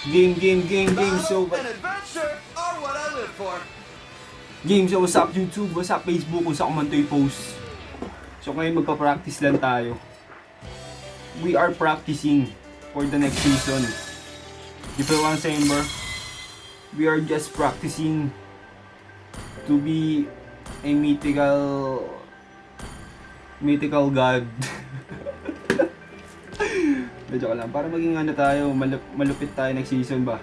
Game. So, An adventure are what I live for. game, so what's up YouTube, what's up Facebook, kung saan man ito post. So ngayon magpa-practice lang tayo. We are practicing for the next season. You feel what I'm saying, bro? We are just practicing to be a mythical god. Medyo ka lang, para maging ano tayo, malupit tayo next season ba?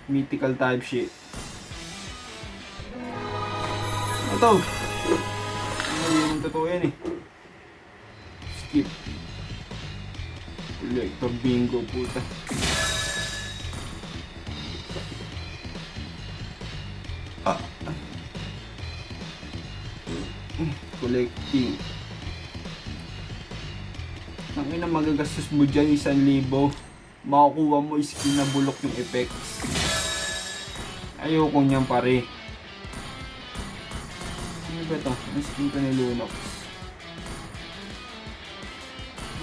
Mythical type shit. Ito! Hindi naman totoo yan eh. Skip. Collector bingo, puta. Collecting. Ang ina, magagastos mo dyan 1,000. Makukuha mo skin na bulok yung effects. Ayoko niyan pare. Ano ba ito? Ang skin ko ni Lunox.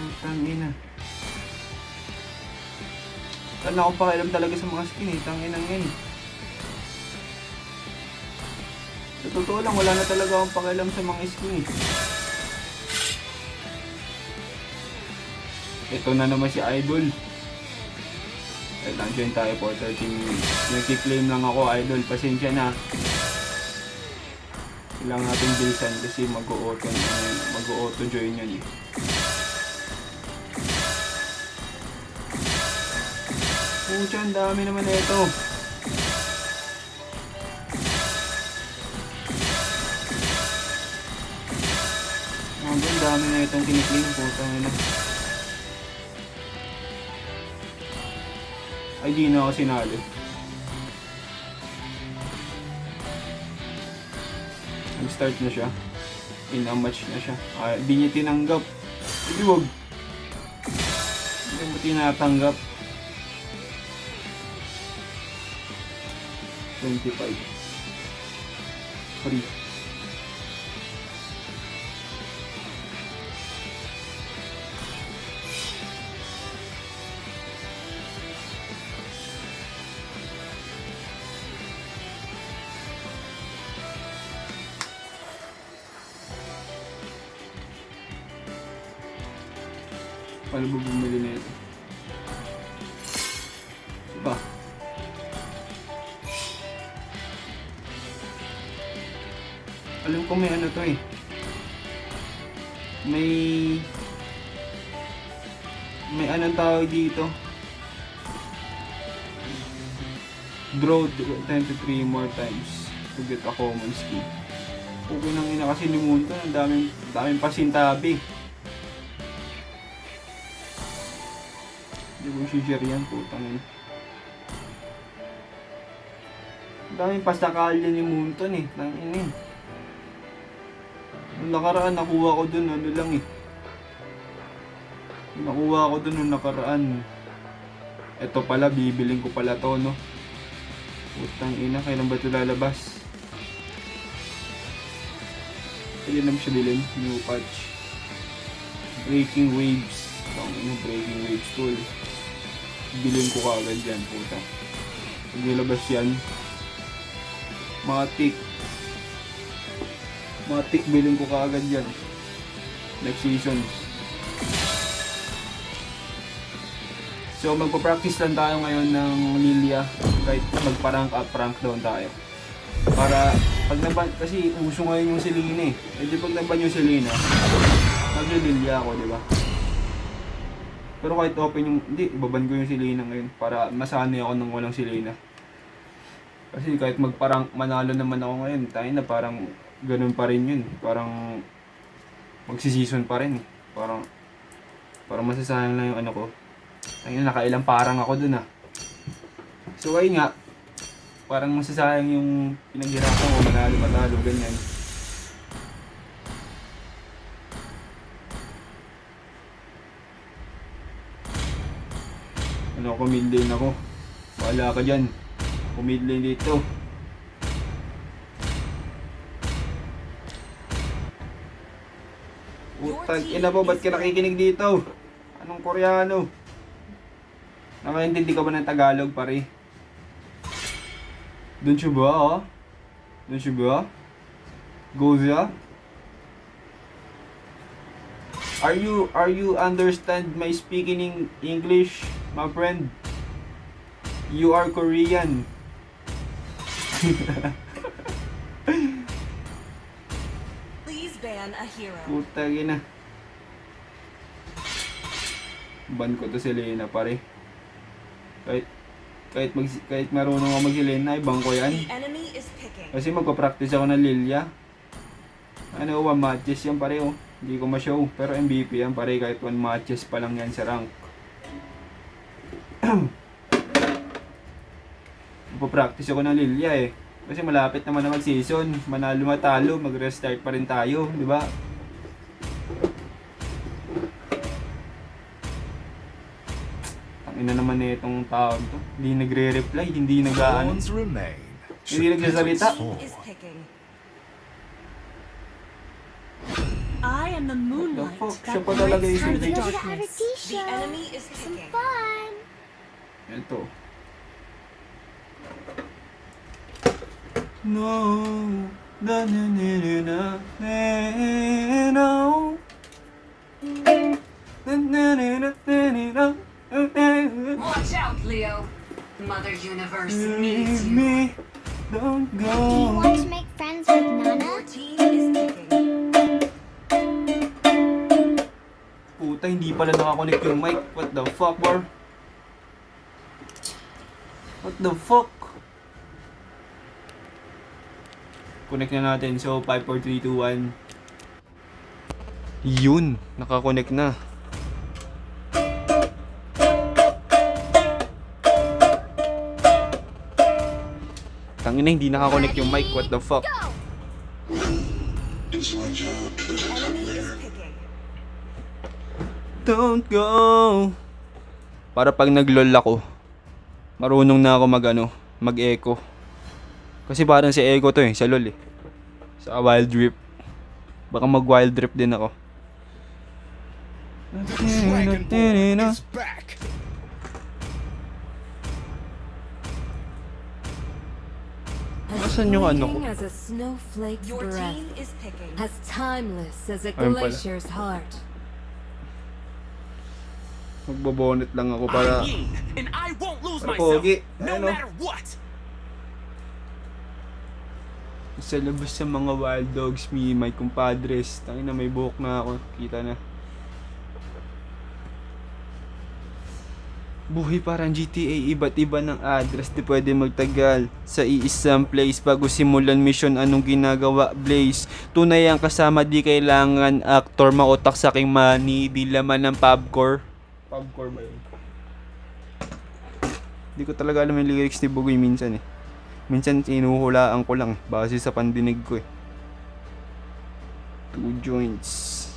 Putang ina. Wala akong pakialam talaga sa mga skin eh. Tanginang yan. Sa totoo lang, wala na talaga akong pakialam sa mga skin eh. Ito na naman si Idol. Lang join tayo for 13 minutes. Nagki-claim lang ako, Idol. Pasensya na. Kailangan natin bilisan kasi mag-auto join yan eh. Pucha, ang dami naman na ito. Ang dami na itong kiniklaim. Puta nila. Ay, di na ako sinali. Nag-start na siya. In-a-match na siya. Di niya tinanggap. Hindi wag. Hindi mo tinatanggap. 25. Free. Paano ba bumili na ito? Diba? Alam ko may ano to eh. May anong tawag dito. Draw 10 to 3 more times to get a common skin. Okay nang ina kasi limunto. Ang daming pasintabi. Hindi ko si-share yan, putang ina. Daming pasakalya ni Munton eh, tangin eh. Nung nakaraan, nakuha ko dun, ano lang eh. Nakuha ko dun nung nakaraan. Ito pala, bibiling ko pala to, no. Putang ina, kailan ba ito lalabas? Kailan naman siya bilhin? New patch. Breaking Waves. Tangina, Breaking Waves tool. Bilhin ko kaagad yan, puta. Pag nilabas yan, mga tick bilhin ko kaagad yan. Next season. So magpa-practice lang tayo ngayon ng Lilia. Kahit magpa-rank up, rank down tayo. Para pag naban, kasi uso ngayon yung Selena eh. E di pag naban yung Selena, mag-Lilia ako, di ba? Pero kahit open yung, hindi, ibaban ko yung Selena ngayon para masanay ako nang walang Selena. Kasi kahit magparang manalo naman ako ngayon, tayo na parang ganun pa rin yun. Parang magsisison pa rin. Parang masasayang lang yung ano ko. Ayun, nakailang parang ako dun ah. So ayun nga, parang masasayang yung pinaghirapan ko, manalo, ganyan. Ano ako, mid lane ako. Wala ka dyan. Mid lane dito. Utang ina po, ba't ka nakikinig dito? Anong Koreano? Nakaintindi ka ba ng Tagalog, pare? Don't you ba, oh? Don't you ba? Goza? Are you understand my speaking in English, my friend? You are Korean. Please ban a hero. Puta gina. Ban ko to si Lena, pare. Kahit marunong ako mag-Lena, ibang ko yan. The enemy is picking. Kasi magpa-practice ako ng Lilia. Ano, 1 matches yan, pare, oh. Hindi ko ma-show, pero MVP yan, pare, kahit 1 matches pa lang yan sa rank. Magpa-practice ako ng Lilia, eh. Kasi malapit naman na mag-season. Manalo matalo, mag-restart pa rin tayo, di ba? Tangina naman na itong tao to. Hindi nagre-reply, hindi nag-aano. Pawns remain. Hindi nagsasalita. Is picking. I am the moonlight fuck? that Siya pa talaga breaks yung through the sinigang. darkness. The enemy is picking. Ito. No. Na na na na na no. Na na na na na. Watch out, Leo. Mother Universe Leave needs you. me. Don't Do you go. want to make friends with Nana? Your team is picking. Puta, hindi pala nakakonect yung mic. What the fuck, bro? What the fuck? Connect na natin. So, 5, 4, 3, 2, 1. Yun. Nakakonect na. Tangina, hindi nakakonect yung mic. What the fuck? The enemy is picking. Don't go. Para pag nag-lol ako, marunong na ako mag-echo. Kasi parang si Echo to eh, sa lol eh. Sa Wild Rift. Baka mag-Wild Rift din ako. Dragonborn is back. Nasaan yung ano ko? Fleeting as a snowflake's Your breath, team is picking. as timeless as a Ayun pala. glacier's heart. Magbobonet lang ako para... I'm Yin, and I won't lose Para myself, pogi. no Ano? matter what. Sa labas sa mga wild dogs, me, my compadres. Tangina, may buhok na ako. Kita na. Buhay parang GTA, iba't iba ng address, di pwede magtagal sa iisang place bago simulan mission. Anong ginagawa, Blaze? Tunay ang kasama, di kailangan actor, mautak sa aking money, di laman ng pubcore. Pubcore ba yun? Di ko talaga alam yung lyrics ni Bugoy minsan eh. Minsan inuhulaan ko lang base sa pandinig ko eh. 2 joints.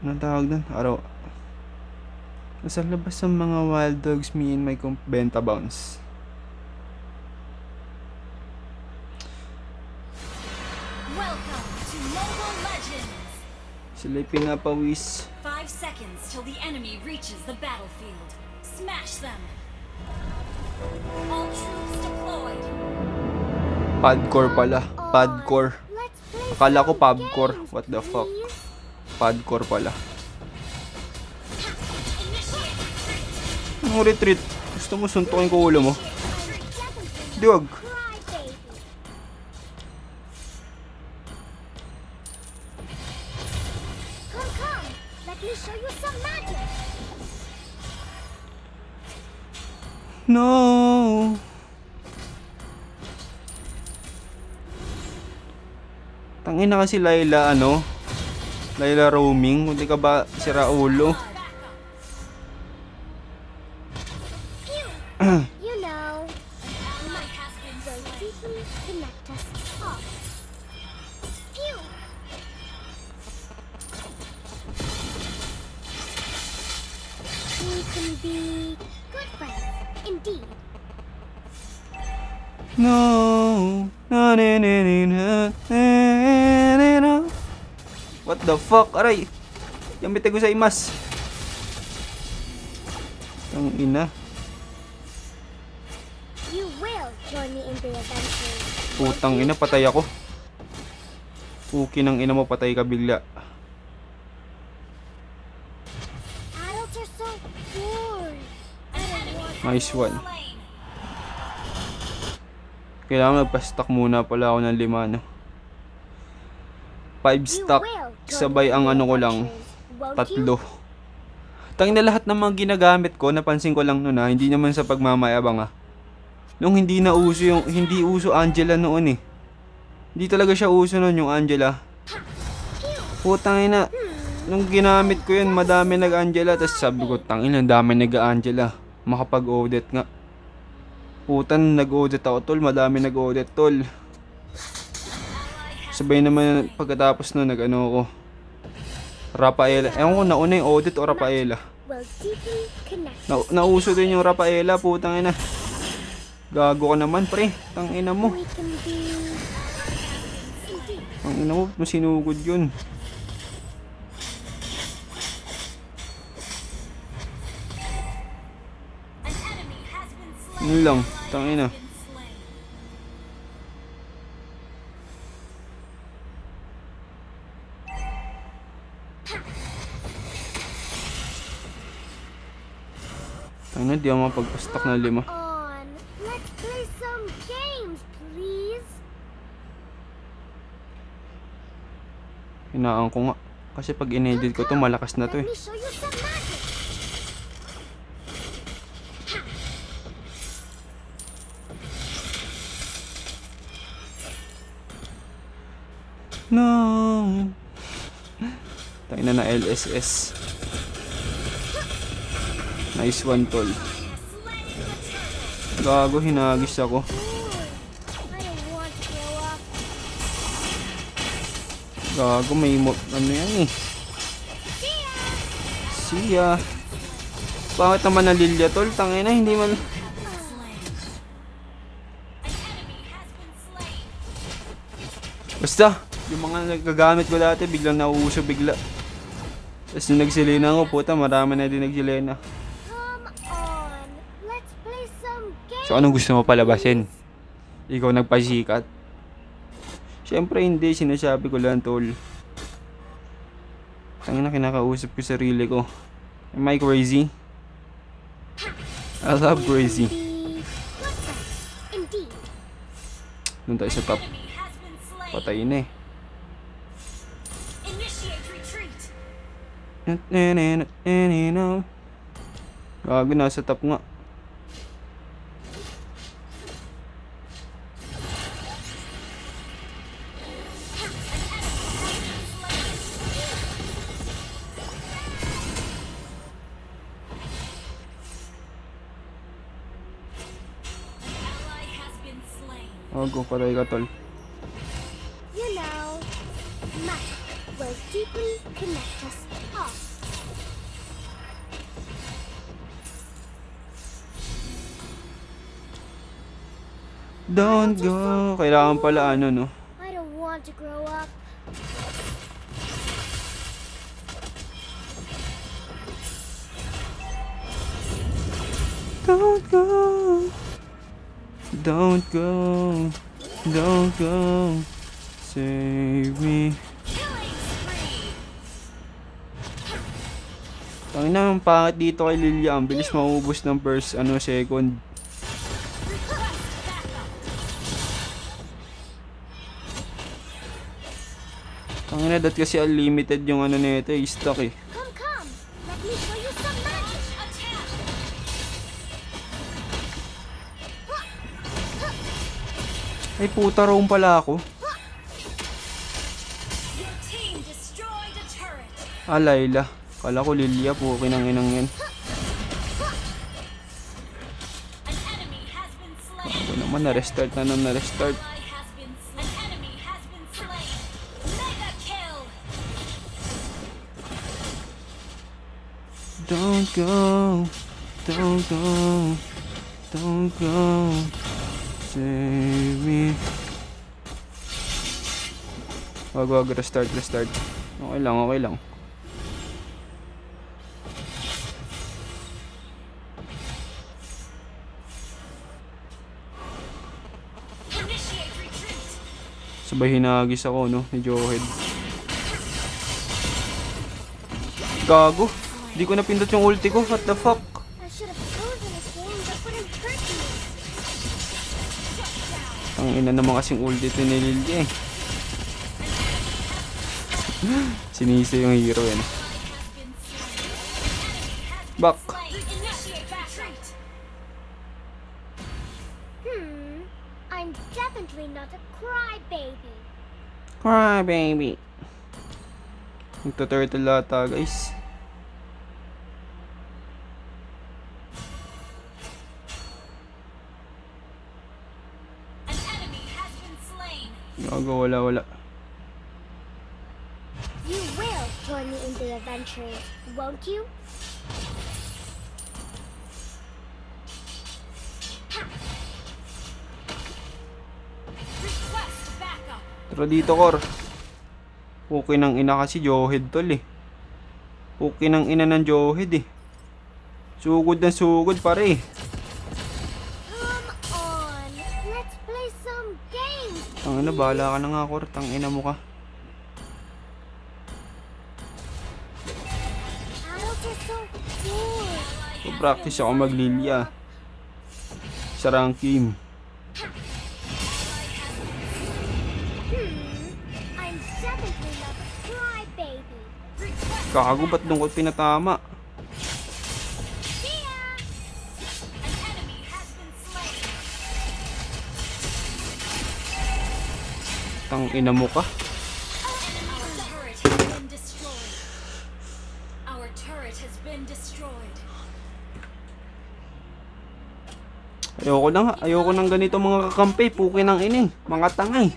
Anong tawag doon? Araw. Nasa labas ng mga wild dogs, me and my benta bounce. Welcome to Mobile Legends! Sila'y pinapawis. 5 seconds till the enemy reaches the battlefield. Smash them! All troops deployed! Padcore pala. Padcore. Let's play Akala ko some pubcore. games, What the fuck? please. Padcore pala. Initiate retreat! Anong retreat? Gusto mo suntukin ko ulo mo? Dragonborn, Diwag. cry, baby. Come, come. Let me show you some magic. No. Tangina kasi Layla Layla roaming. Hindi ka ba sira ulo? You know, Ally has been so slain. deeply connect us all. Phew. We can be good friends, indeed. No. Na na na na na na na. What the fuck? Aray. Yamite ko sa imas. Ang ina. You will join me in the adventure. Putang ina, patay ako. Puki ng ina mo, patay ka bigla. Adults are so bored. I don't want Nice one. Slain. Kailangan magpa-stock muna pala ako ng 5, no? 5 you stock. will join Sabay me in ang the ano ko lang, adventures, won't you? 3. Tangina lahat ng mga ginagamit ko, napansin ko lang noon hindi naman sa pagmamayabang Nung hindi uso Angela noon eh. Hindi talaga siya uso noon yung Angela. Putang ina. Nung ginamit ko yun, madami nag-Angela. Tapos sabi ko, tangina, dami nag-Angela. Makapag-audit nga. Putan, nag-audit ako tol. Madami nag-audit tol. Sabay naman pagkatapos nun, nag-ano ako. Rafaela. Ewan ko, nauna yung audit o Rafaela. Will deeply connect. Nauso din yung Rafaela, putang ina. Gago ka naman, pre. Tangina mo. We can be Tangina mo, masinugod yun. An enemy has been slain. Yun lang, tangina. Been slain. Tangina, di ako mapagpastak na 5. on. Let's play some games, please. Hinaan ko nga. Kasi pag in-edit ko to, malakas na to Let eh. me show you some magic. No. Tangina na LSS. Nice one, tol. Gago, hinagis ako. I don't want to grow up. Gago, may ano yan eh. Siya. Bakit naman na Lilia, tol? Tangina, hindi man... Slain. An enemy has been slain. Basta, yung mga nagagamit ko dati, biglang nauuso bigla. Tapos nung nagsilena ko, puta, marami na din nagsilena. Come on. Let's play some games. So, anong gusto mo palabasin? Ikaw nagpasikat? Siyempre hindi, sinasabi ko lang, tol. Tangina, kinakausap ko sarili ko. Am I crazy? I love crazy. What's that? Indeed. Doon tayo sa top. Enemy has been slain. Patay na eh. Initiate retreat. Gago, nasa top nga. Ally has been slain. Gago, patay ka, tol. You know, magic will deeply connect us all. Don't go. Kailangan pala ano, no? I don't want to grow up. Don't go. Don't go. Don't go. Save me. Killing spree. Tangina, ang pangit dito kay Lilia. Ang bilis maubos ng first, second. Request backup. Tangina, dat kasi unlimited yung nito, stock eh. Come, come. Let me show you some magic. Attack. Ay puta, roam pala ako. Your team destroyed a turret. Ah, Layla. Kala ko Lilia, pukin ang inang yan. An enemy has been slain. Ako naman, na-restart na nang na-restart. Ally has been slain. An enemy has been slain. Mega kill. Don't go. Don't go. Don't go. Save me. Wag, restart. Okay lang. Sabay hinagis ako, no? Ni Johed. Gago. Di ko napindot yung ulti ko. What the fuck? I should have chosen a game that wouldn't hurt me. Ang ina naman kasing ulti ito ni Lilia eh. Sinisi yung hero yan. Back. Initiate retreat. I'm definitely not a crybaby. Cry baby. Nagto-turtle ata guys. An enemy has been slain. Gago, wala. You will join me in the adventure, won't you? Request backup. Tara dito, Kor. Okay ng ina kasi Johed tol eh. Okay ng ina ng Johed eh. Sugod na sugod pare. Come on, let's play some games. Tangina, bahala ka na nga, Kor. Tangina mo ka. Battles are so cool. So, practice ako mag-Lilia. Sa ranking. I'm definitely not a crybaby. Gago, ba't doon ko pinatama? See ya! An enemy has been slain. Tangina mo ka. Our turret has been destroyed. Our turret has been destroyed. Ayoko nang ganito mga kakampi. Puki ng ini. Mga tangay.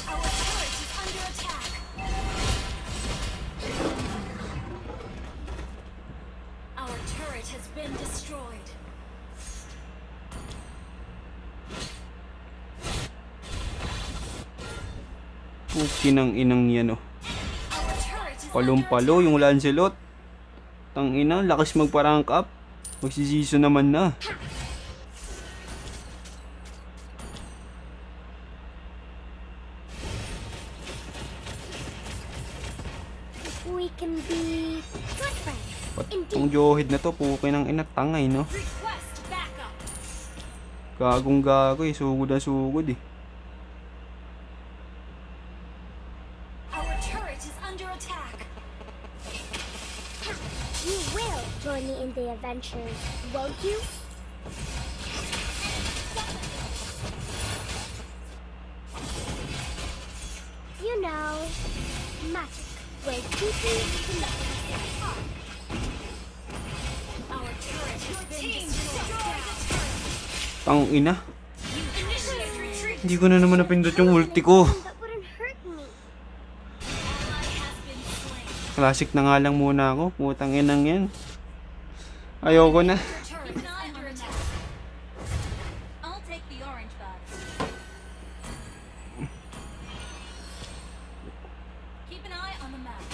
Our turret is under attack. Our turret has been destroyed. Puki ng inang yan oh. Our turret is Palong-palo yung Lancelot. Tangina, lakas magpa-rank up. Magsisiso naman na. We can be good friends. Patong Johed na to, puki ng ina, tangay no. request backup. Gagong gago eh, sugod na sugod eh. Our turret is under attack. You will join me in the adventure, won't you? You know, magic will keep you connected. Our turret has been destroyed. Tangina, Initiate retreat. hindi ko na naman napindot yung ulti ko. That wouldn't hurt me. Ally has been slain. Classic na nga lang muna ako, putang inang yan. Ayoko na. Turret is under attack. I'll take the orange box. Keep an eye on the map.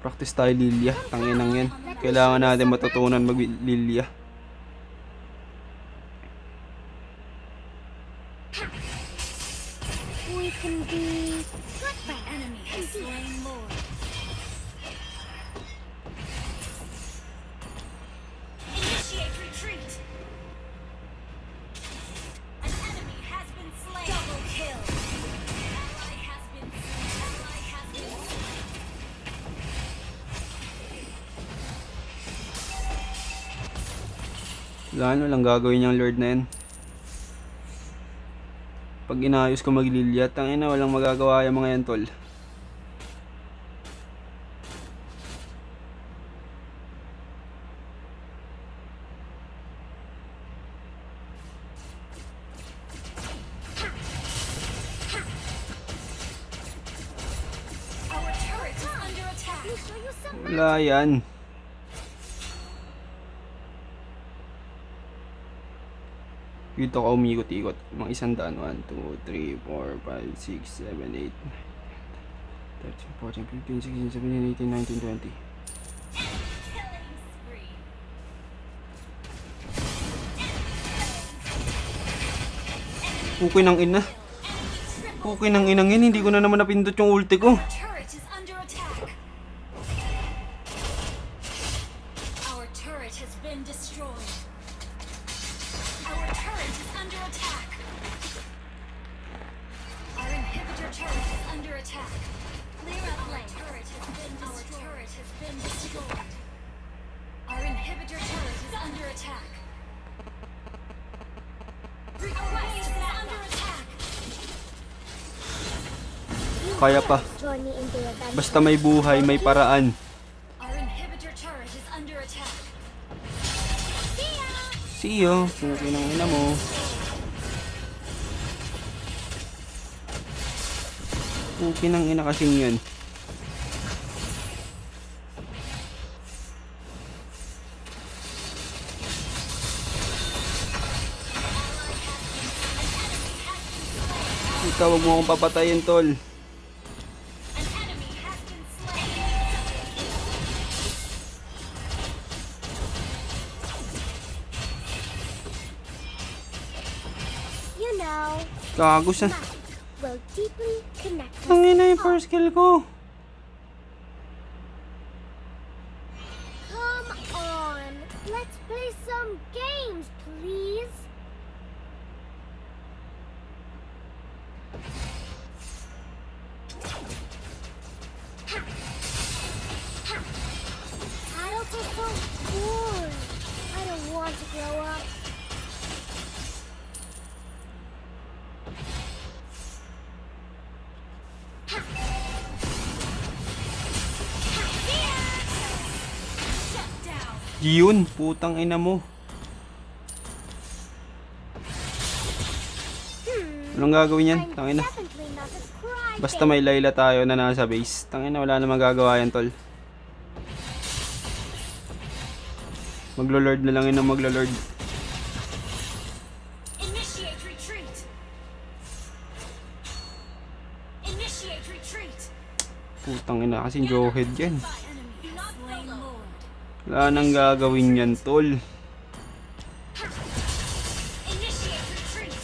Practice tayo Lilia, tanginang yan. Kailangan natin matutunan mag-Lilia. We can be good friends. Enemy has slain Lord. Initiate retreat. An enemy has been slain. Double kill. Ally has been slain. Ally has been slain. Walang gagawin niyang Lord na yan. Pag inayos ko mag-Lilia, tangina, walang magagawa yung mga yan tol. Our turret is under attack. Let me show you some Wala yan. Dito ka umikot-ikot. Mga 100. 1, 2, 3, 4, 5, 6, 7, 8, 13, 14, 15, 16, 17, 18, 19, 20. Killing spree. Okay ng ina. Okay ng inang yan. Hindi ko na naman napindot yung ulti ko. Turret is under attack. Our turret has been destroyed. Our turret is under attack. Our inhibitor turret is under attack. Clear up lane. Our turret has been destroyed. Our inhibitor turret is under attack. Our base is under attack. Kaya pa. Join me in the adventure. Basta may buhay, may paraan. Our inhibitor turret is under attack. See you. Okay ng ina mo. Okay ng ina kasing yun. Ikaw, wag mo akong papatayin, tol. An enemy has been slain. You know, Gago siya. we'll deeply connect us. Ang ina yung first kill ko. Come on, let's play some games, please. Adults are so bored. I don't want to grow up. Shut down. Yun, putang ina mo. Anong gagawin yan? I'm Tangina. definitely not a crybaby. Basta may Layla tayo na nasa base. Tangina, wala na magagawa yan, tol. Maglo-lord na lang yun ang maglo-lord. Initiate retreat. Initiate retreat. Putang ina, kasing Johead yan. By enemy not slain lord. Wala nang gagawin yan, tol. Initiate retreat.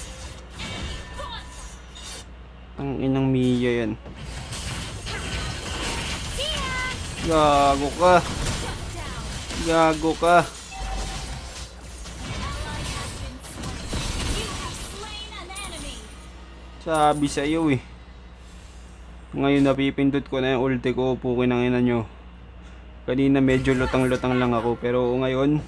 Ang inang Mia yan. Gago ka. Gago ka. You have slain an enemy. Sabi sa iyo eh. Ngayon napipindot ko na yung ulti ko. Pukin ang ina nyo. Kanina medyo lutang-lutang lang ako. Pero ngayon,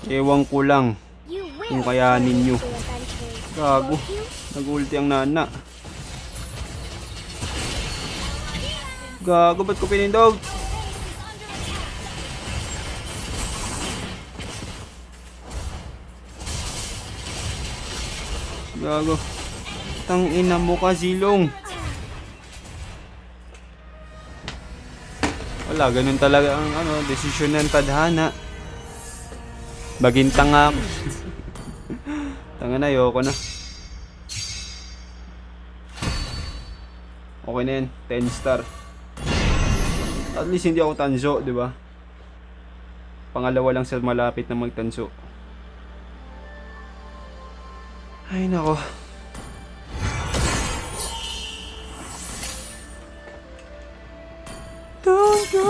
ewan ko lang You will kung kayanin nyo. join the adventure. Gago. Won't you? Nag-ulti ang nana. Gago, ba't ko pinindog? Gago. Tang ina mo ka, Zilong. Wala, ganun talaga ang desisyon ng tadhana. Baging tanga ako. Tanga na, ayoko na. Okay na yan, 10 star. At least hindi ako tanso, di ba? Pangalawa lang sa malapit na magtanso. Ay nako. Don't go.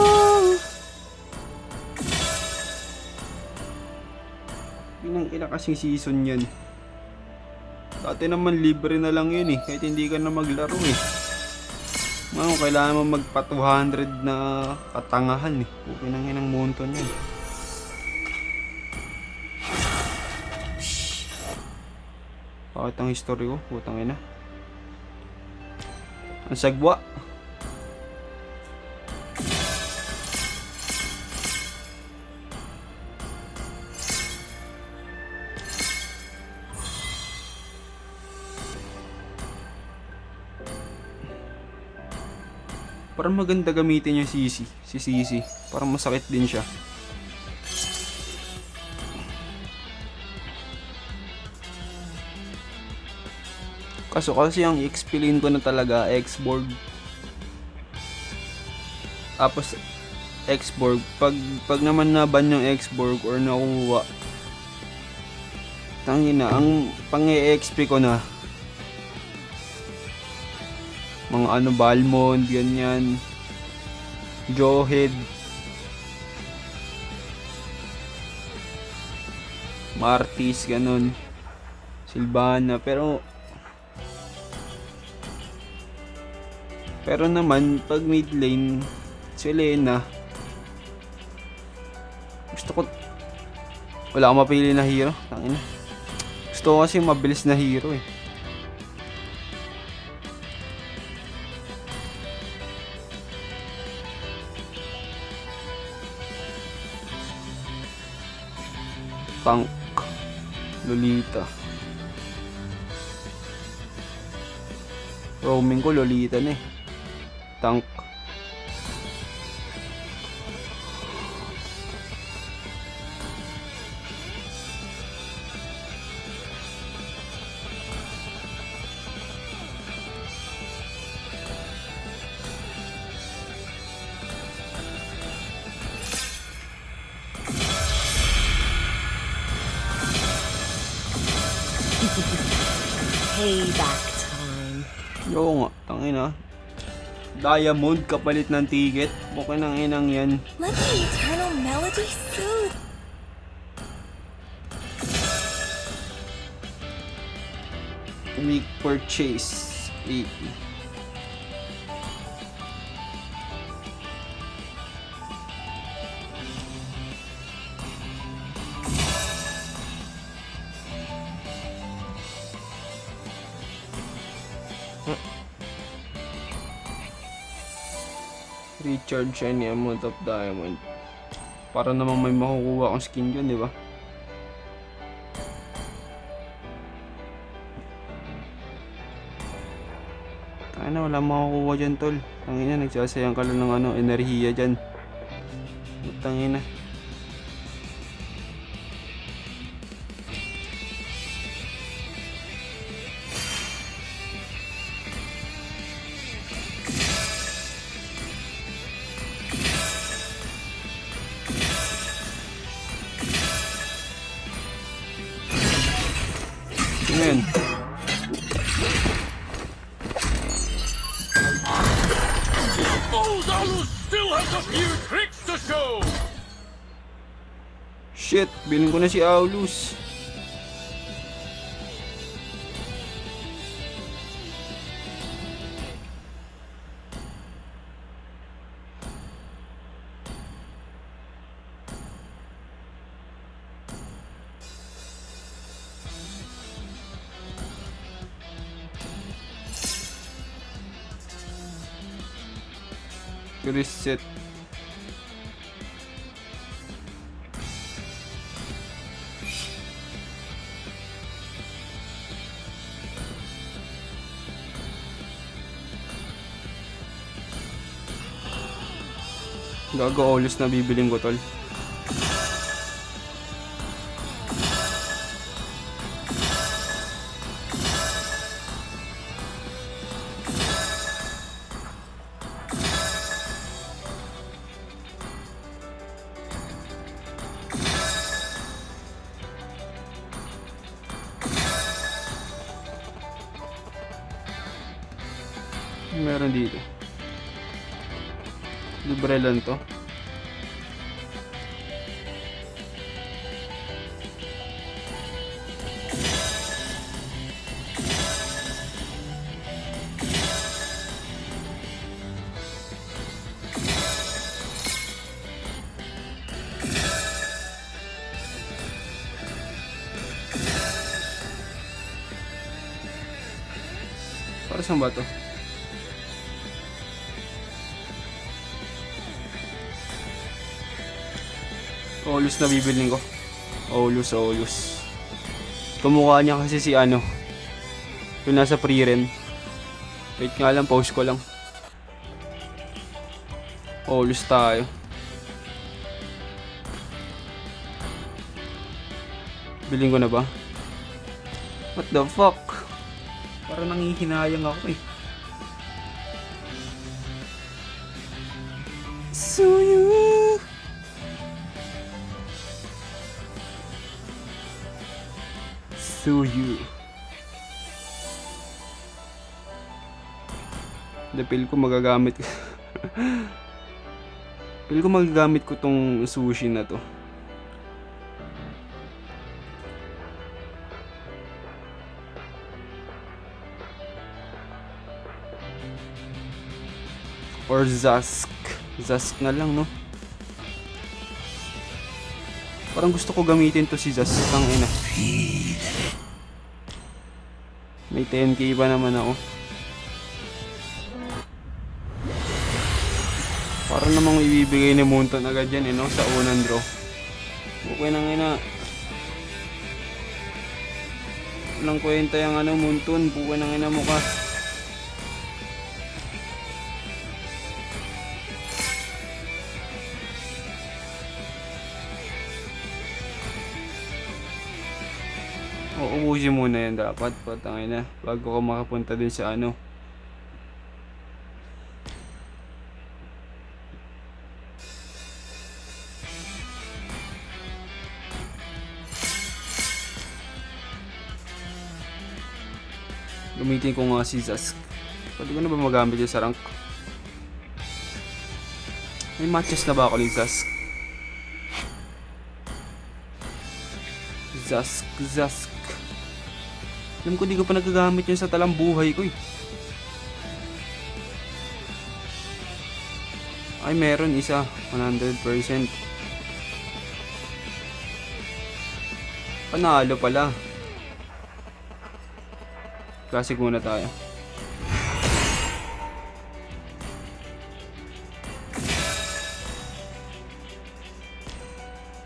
Pinang kasing season yan. Dati naman libre na lang yun eh, kahit hindi ka na maglaro eh. Ngayon, kailangan mo magpa 200 na katangahan eh. Pinangin ang monton yan. Bakit ang history ko? Putang ina. Ang sagwa. Parang maganda gamitin yung CC. Si CC. Parang masakit din siya. Kaso kasi ang i-explain ko na talaga X-Borg. Tapos X-Borg. Pag naman naban yung X-Borg or nakuha, Tangina, ang pang-e-XP ko na. Mga ano, Balmond, ganyan. Jawhead. Martis, ganun. Sylvana, pero naman, pag mid lane, si Elena, gusto ko, wala akong mapili na hero. Tangina. Gusto ko kasi mabilis na hero eh. Tank. Lolita. Roaming ko Lolita na eh. Tank. Payback time. Oo nga, tangina. Diamond kapalit ng ticket. Bukin ng inang yan. Let the eternal melody soothe. Week purchase 80. Recharge any amount of diamond. Para namang may makukuha akong skin yun, di ba? Tangina, wala makukuha dyan, tol. Tangina, nagsasayang ka lang ng ano, enerhiya dyan. Tangina. Ngayon. Shit, bilhin ko na si Aulus. Reset. Gago, Aulus na bibiling ko, tol. Meron dito. Libre lang to. Para saan ba to? Aulus na bibilin ko. Aulus. Kumukha niya kasi si ano. Yung nasa pre-ren. Wait nga lang, pause ko lang. Aulus tayo. Bilhin ko na ba? What the fuck? Parang nangihinayang ako eh. Tsuyu. Feel ko magagamit Feel ko magagamit ko tong sushi na to. Or Zask. Zask na lang, no? Parang gusto ko gamitin to si Zask. Ang ina. May 10k pa naman ako. Parang namang ibibigay ni Moonton agad yan, no? Sa unang draw. Okay nang ina. Walang kwenta yung Moonton. Bukay nang ina mo ka. Ubusin muna yan dapat. Patangin na. Bago ka makapunta din sa Gamitin ko nga si Zask. Pwede ko na ba magamit yun sa rank? May matches na ba ako ni Zask? Zask. Alam ko di ko pa nagagamit yun sa talang buhay ko eh. Ay meron isa. 100%. Panalo pala. Classic muna tayo.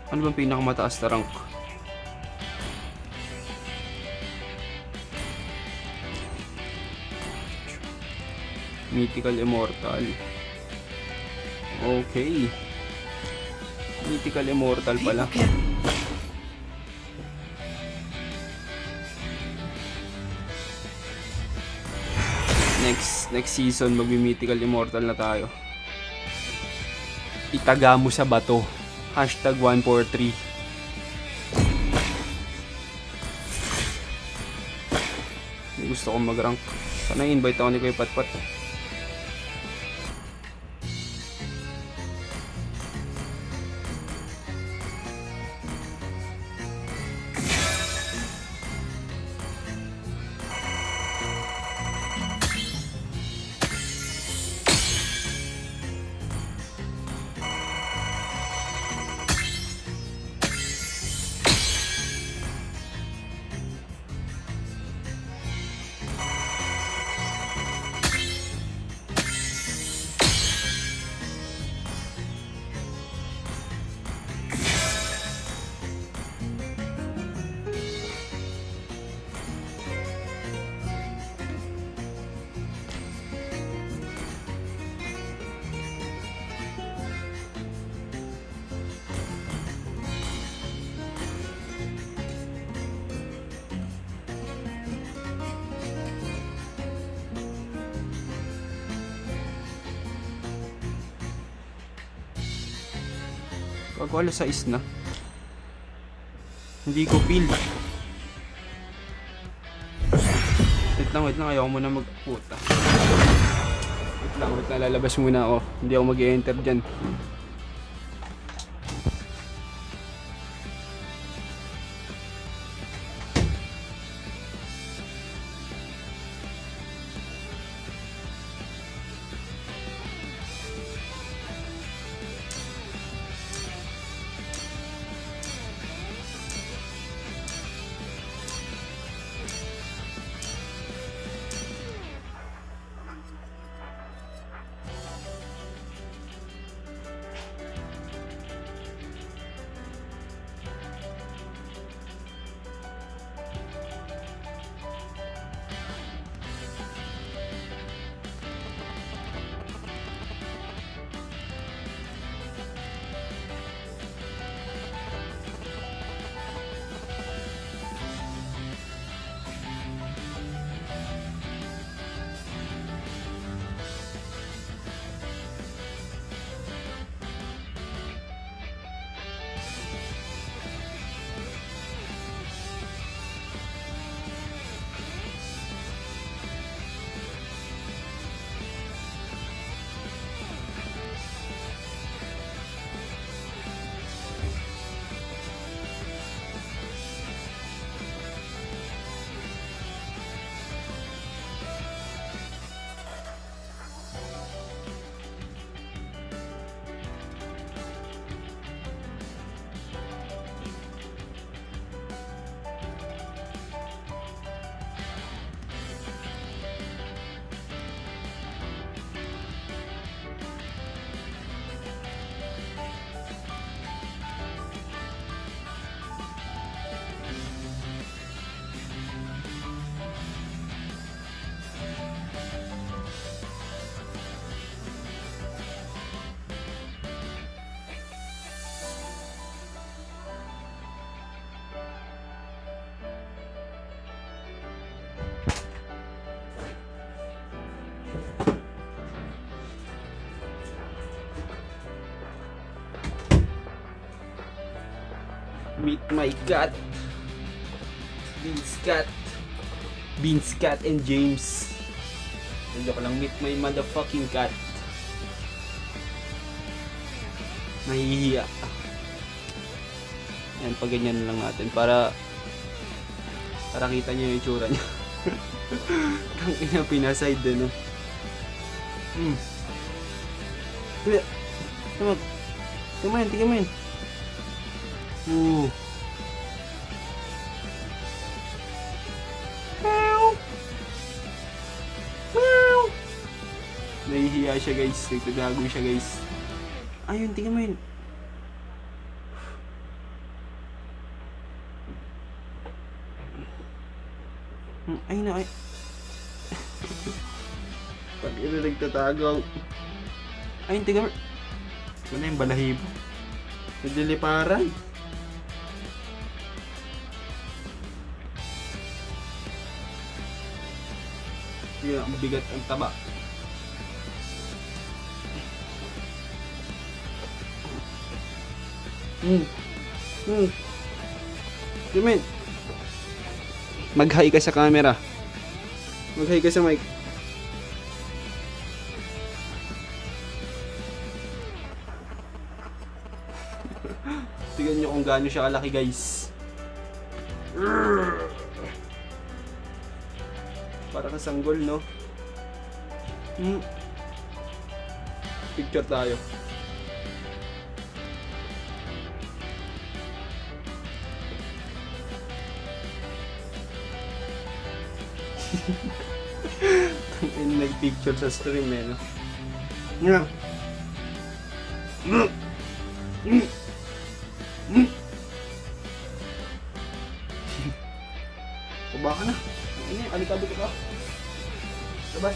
Ano bang pinakamataas na rank? Mythical Immortal. Okay. Mythical Immortal pala. Next season magmi-Mythical Immortal na tayo. Itaga mo sa bato. #143. Gusto kong mag-rank. Sana invite ako ni Kuya Patpat. Gago, alas 6 na. Hindi ko feel. Wait lang. Ayaw ko muna magputa. Wait lang. Lalabas muna ako. Hindi ako mag-e-enter dyan. Meet my cat. Beans cat and James. Joke lang, meet my motherfucking cat. Nahihiya. Yan, pag ganyan lang natin para kita niyo yung itsura niya. Tangina, pinaside din, no? Tingnan mo yun. Nahihiya siya, guys. Nagtatago siya, guys. Ayun, tingnan mo yun. Ay na, ay. Pag ina nagtatago. Ayun, tingnan mo. Ano yung balahibo? Nagliliparan. Yun, ang bigat, ang taba. Jimin, mag-hi ka sa camera. Mag-hi ka sa mic. Tignan nyo kung gaano siya kalaki, guys. Para ka sanggol, no? Picture tayo. Nag-picture sa stream, eh, no? Kuba ka na. Ano yun? Alikabok ka. Labas.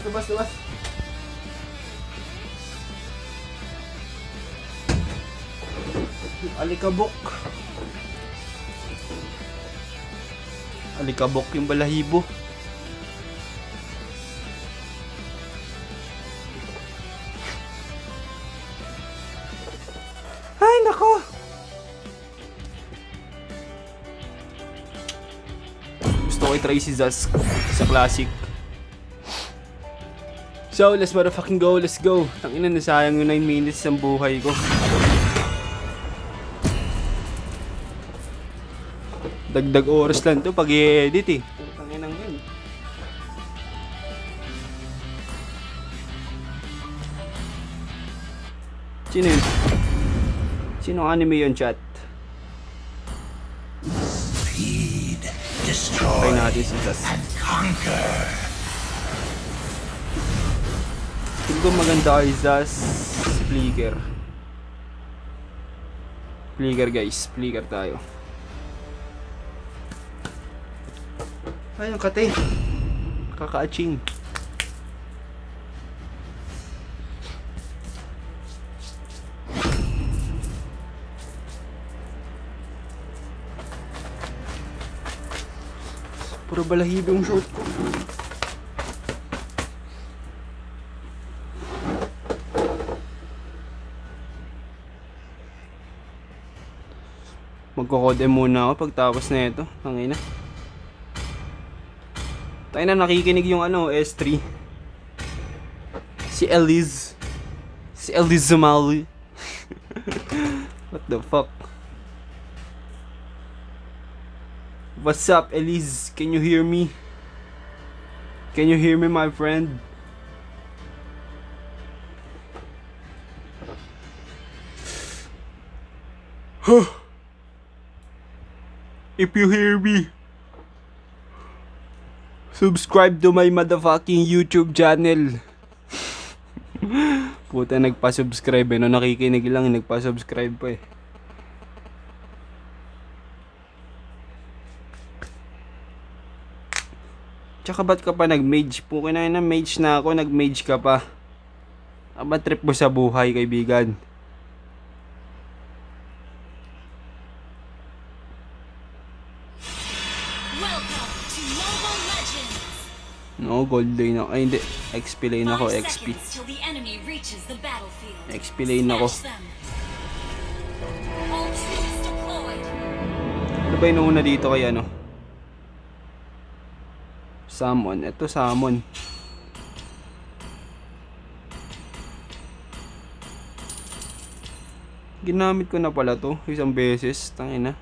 Alikabok yung balahibo. Ay, nako! Gusto ko i-try si Zaz sa classic. So, let's motherfucking go. Let's go. Tangina, nasayang yung 9 minutes ng buhay ko. Dagdag oras lang to pag i-edit, eh. Tanginang yun. Sino yun? Sino anime yun, chat? Try natin si Zaz. Tingin ko maganda kay Zaz. Flicker. Guys. Flicker tayo. Ay, ang kate. Kaka-aching. Puro balahibo yung short ko. Magko-code muna ako pagtapos na ito. Tangina. Tayo na nakikinig yung S3. Si Eliz Zamali. What the fuck? What's up, Eliz? Can you hear me? Can you hear me, my friend? If you hear me, subscribe to my motherfucking YouTube channel. Puta, nagpa-subscribe, eh. No, nakikinig lang, nagpa-subscribe pa, eh. Tsaka ba't ka pa nag-mage? Pukin na mage na ako, nag-mage ka pa. Aba, trip mo sa buhay, kaibigan. Welcome to Mobile Legends. No, gold lane ako. Ay, hindi. XP lane ako, 5 XP. seconds till the enemy reaches the battlefield. XP lane ako. Smash them. All troops deployed. ba inuuna dito kay ano? Summon. Ito summon. Ginamit ko na pala to isang beses. Tangina.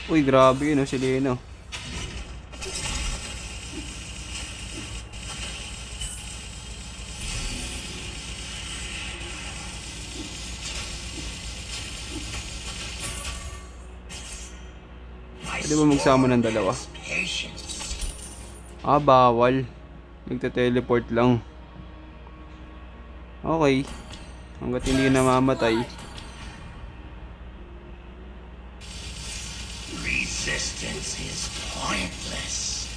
Uy, grabe yun, si Lena. Pwede ba magsama ng dalawa? Ah, bawal. Nagte-teleport lang. Okay. Hanggat hindi namamatay. Resistance is pointless.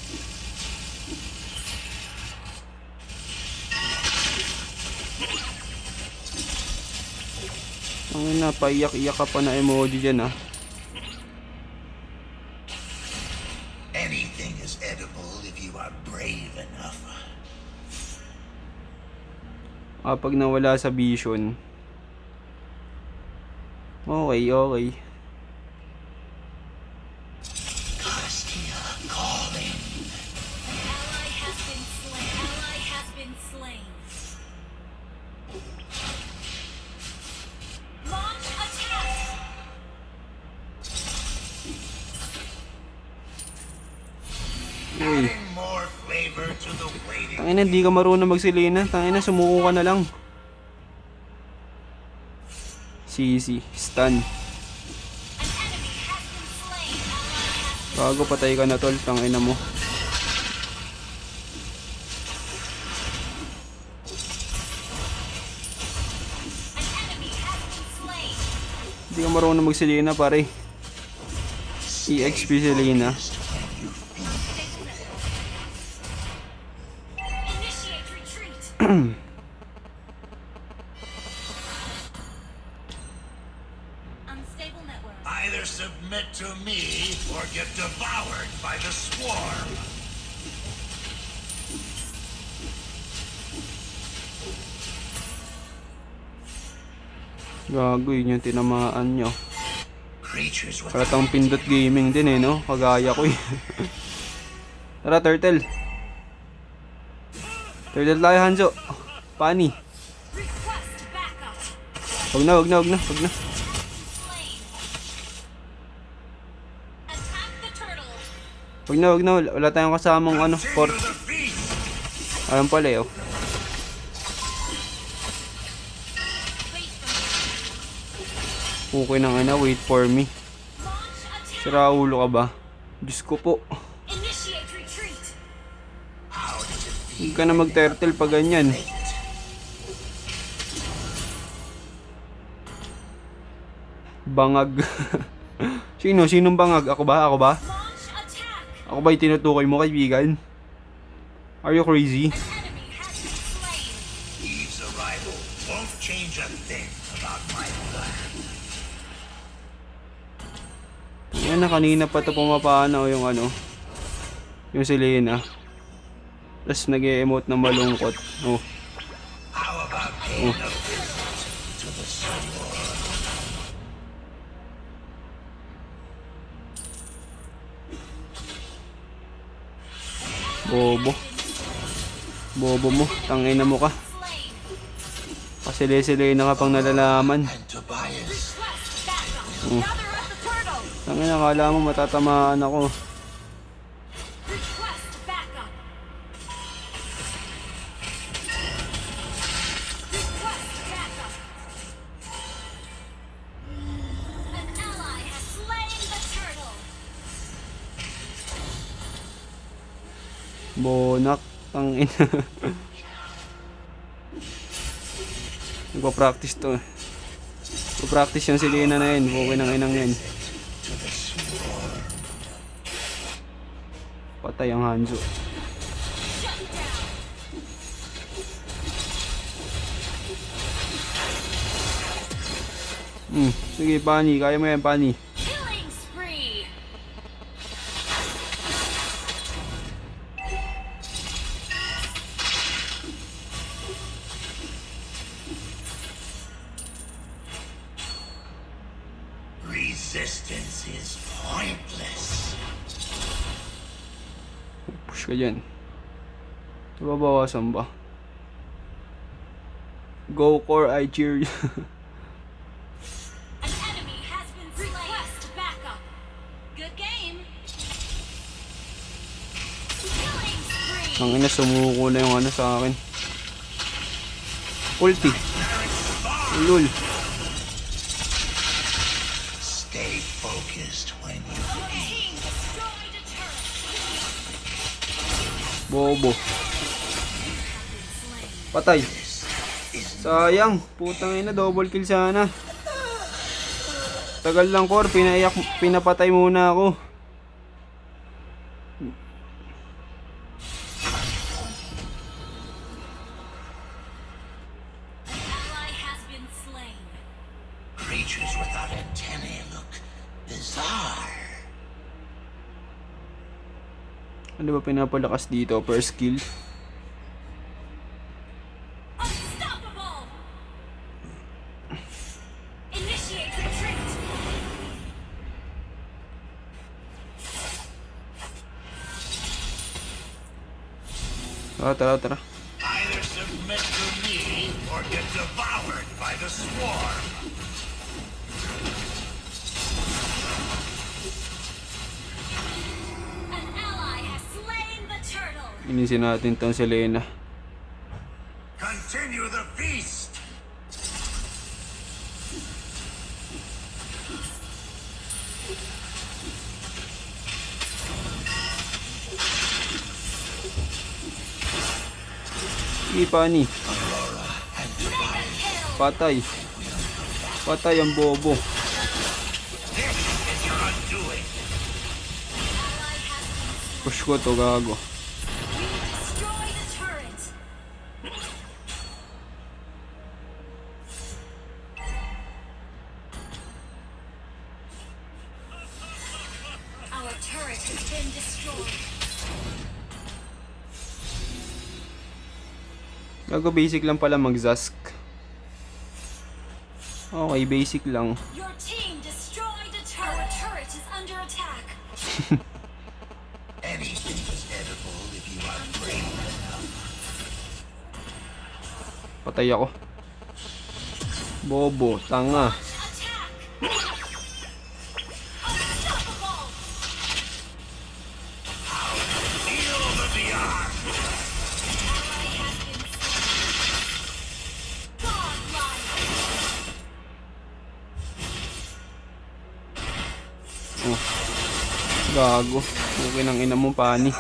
Ang ina, paiyak-iyak ka pa na emoji dyan ah. Anything is edible if you are brave enough. Ah, pag nawala sa vision. Okay, okay. Castia calling. Ally has been slain. Ally has been slain. Launch attack. Uy. Adding more flavor to the waiting. Tangina, hindi ka marunong magsilina. Tangina, sumuko ka na lang. Sisi, stun. An enemy has been slain. Ally has Bago patay ka na tol, tangina mo. an enemy has been slain. Hindi ka marunong magsilina pare. EXP Selena. Initiate retreat. Unstable network. Either submit to me or get devoured by the swarm. Gago yun yung tinamaan nyo. Creatures with Paratang pindot gaming din eh no? Kagaya ko eh. Tara turtle. Turtle tayo Hanzo. Pani. Request backup. Wag na. Slain. Attack the turtle. Wag na. Wala tayong kasamang ano, port. to the feast. Alam pala eh oh. Wait for me. Okay nang ina, wait for me. Launch attack. Sira ulo ka ba? Diyos ko po. Initiate retreat. How does it feel? Huwag ka na mag-turtle pa ganyan. Bangag. Sinong bangag? Ako ba? Launch attack. Ako ba yung tinutukoy mo kaibigan? Are you crazy? An enemy has been slain. Eve's arrival won't change a thing about my plan. Yan na, kanina pa ito pumapana o yung ano. Yung Selena. Tapos nag-e-emote na malungkot. Oh. How about paying a visit to the swarm? Bobo mo. Tangina mo ka. Slain. Pasili-Selena ka pang nalalaman. And Tobias. Request backup. Gather up the turtle. Tangina, kala mo matatamaan ako. Request backup. Request backup. An ally has slain the turtle. Bonak. Tangina. Nagpa-practice to. Nagpa-practice yung Selena na yun. Okay nang inang yan. Patay ang Hanzo. Shut down. Sige, Pani. Kaya mo yan, Pani. Killing spree. Resistance is pointless. Push ka dyan. Nababawasan ba? Go core, I cheer you. An enemy has been slain. Request backup. Good game. Killing spree. Ang ina, sumuko na yung ano sa akin. Ulti. Lul. Stay focused when you Your team destroyed a turret. Bobo. Patay. Sayang. Putang ina, double kill sana. Tagal lang, core. Pinapatay muna ako. An ally has been slain. creatures without antennae look bizarre. Ano ba pinapalakas dito? Per skill? Unstoppable. Initiate retreat. Tara, tara. Either submit to me or get devoured by the swarm. An ally has slain the turtle. Inisin natin tong Selena. Continue the feast. Sige, Pani. Patay. Patay ang bobo. This is your undoing. Push ko to, gago. Destroy the turret. Our turret has been destroyed. Gago, basic lang pala mag-Zask. Okay, basic lang. Your team destroyed a turret. Our turret is under attack. Anything is edible if you are brave enough. Patay ako. Bobo, tanga. Attack. Unstoppable. Feel the VR. Ally has been slain. Godlike. Gago. Pukin ang ina mo, Pani.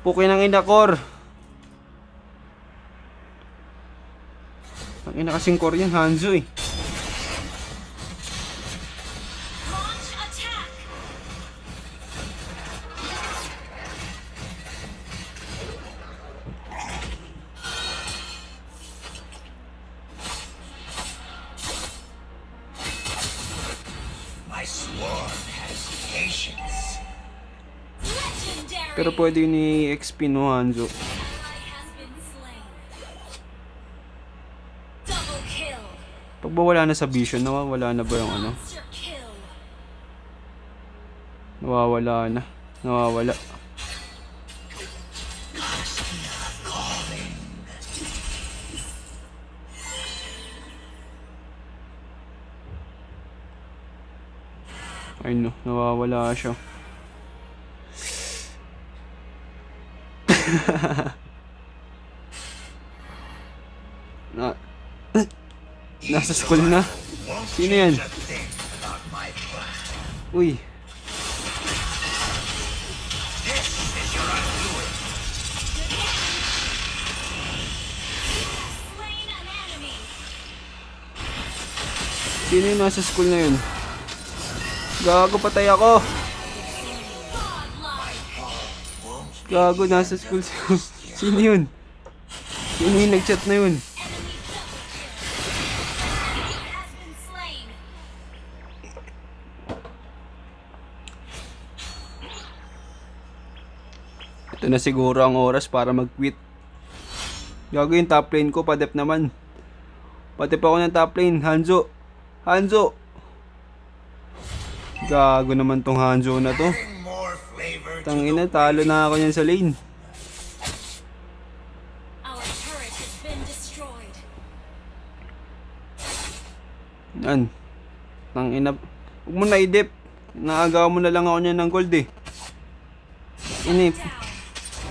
Pukin ang ina, core. Ang ina kasing core yan, Hanzo eh. Launch attack. My swarm has patience. Legendary. Pero pwede yun i-XP no, Hanzo. Ally has been slain. Double kill. Pag ba wala na sa vision, nawawala na ba yung ano? Monster kill. Nawawala na. Nawawala. Ay no, nawawala siya. na Nasa school na. Sino yan? To think about my plan. Uy. This is your undoing. Slain an enemy. Sino yung nasa school na yun? Gago, patay ako. Godlike. Gago, nasa school. Sino yun? Sino yung nag-chat na yun? Has been slain. Ito na siguro ang oras para mag-quit. Gago, yung top lane ko, padep naman. Padep ako ng top lane. Hanzo. Hanzo. Gago naman tong Hanzo na to. Bring more flavor to Tangina, the talo na ako niyan sa lane. Our turret has been destroyed. Yan. Tangina. Huwag mo na i-dip. Naagaw mo na lang ako niyan ng gold eh. Inip.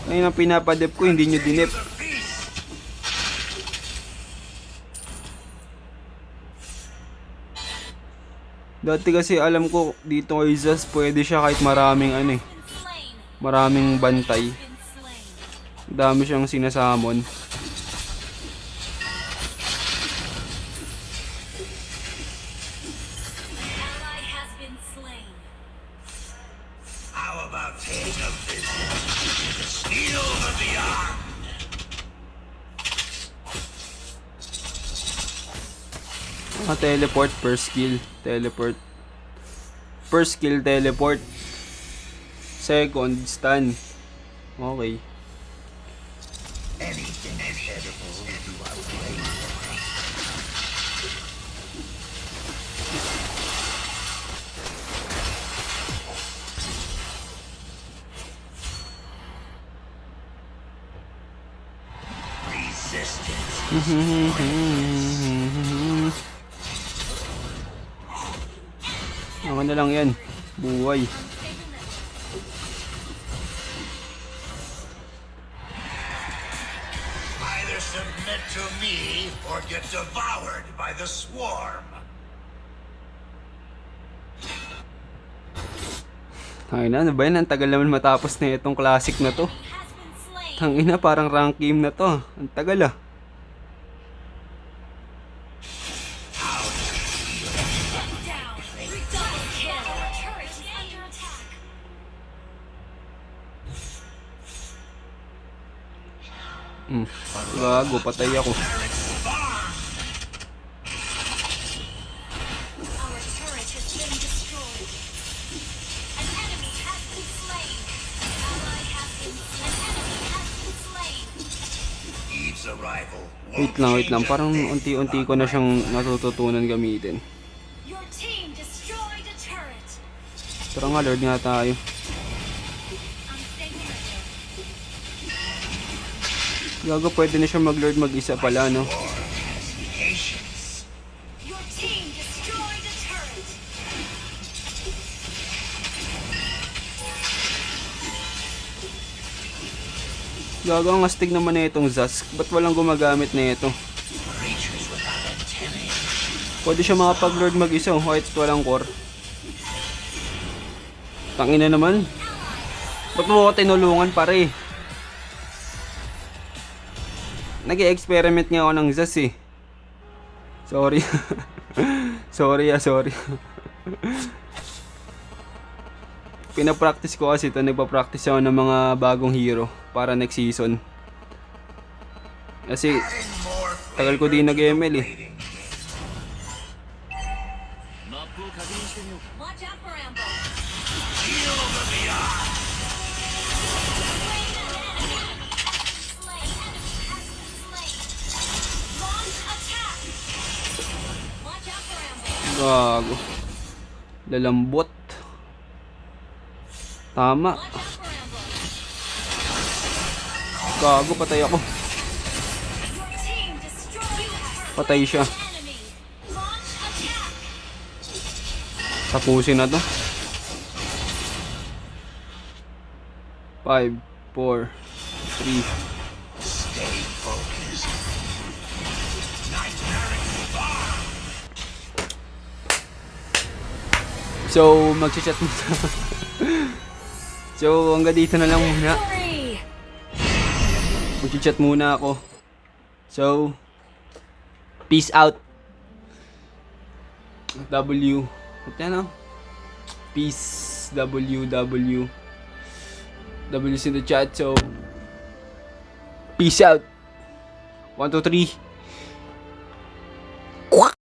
Ayun ang pinapadip ko, hindi nyo dinip. Dati kasi alam ko dito kay Zaz pwede siya kahit maraming ano eh. Slain. Maraming bantay. Been slain. Dami siyang sinasamon. Ally has been slain. How about taking a visit to the steel of the beyond? Teleport per skill. Teleport. Per skill, teleport. Second, stun. Okay. Anything edible do I play for? Resistance. Ako na lang yan. Buhay. Either submit to me or get devoured by the swarm. Ay na, ano ba yan? Ang tagal naman matapos na itong classic na to. Has been slain. Tangina, parang rank game na to. Ang tagal ah. Down. Double kill. Our turret is under attack. Gago, patay ako. Our turret has been destroyed. An enemy has been slain. Ally has been slain. An enemy has been slain. Eve's arrival. Wait lang. Parang unti-unti ko na siyang natututunan gamitin. Your team destroyed a turret. Tara nga, Lord nga tayo. Unstable network. Gago, pwede na siya mag-Lord mag-isa pala, no? Patience. Your team destroyed a turret. Gago, ang astig naman na itong Zaz. Ba't walang gumagamit na ito? Creatures without antennae. Pwede siya makapag-Lord mag-isa, kahit walang core. Tangina naman. Ba't mo ako tinulungan, pare? Nag-i-experiment nga ako ng Zaz eh. Sorry. sorry. Pinapractice ko kasi ito. Nagpa-practice ako ng mga bagong hero para next season. Kasi Adding more tagal ko din nag-ML eh. Watch out for ambush. steel of the beyond. Slain an enemy. Slain. Enemy has been slain. Launch attack. Watch out for ambush. Gago. Lalambot. Tama. Watch out for ambush. Gago, patay ako. Your team destroyed. Patay siya. Enemy. Launch attack. Tapusin na to. 5, 4, 3. Stay focused. Nightmare farm. So, mag-chat muna. So, hanggang dito na lang muna. Three. Mag-chat muna ako. So, peace out. W. What yan, oh? Peace. W. W's in the chat. So, peace out. 1, 2, 3.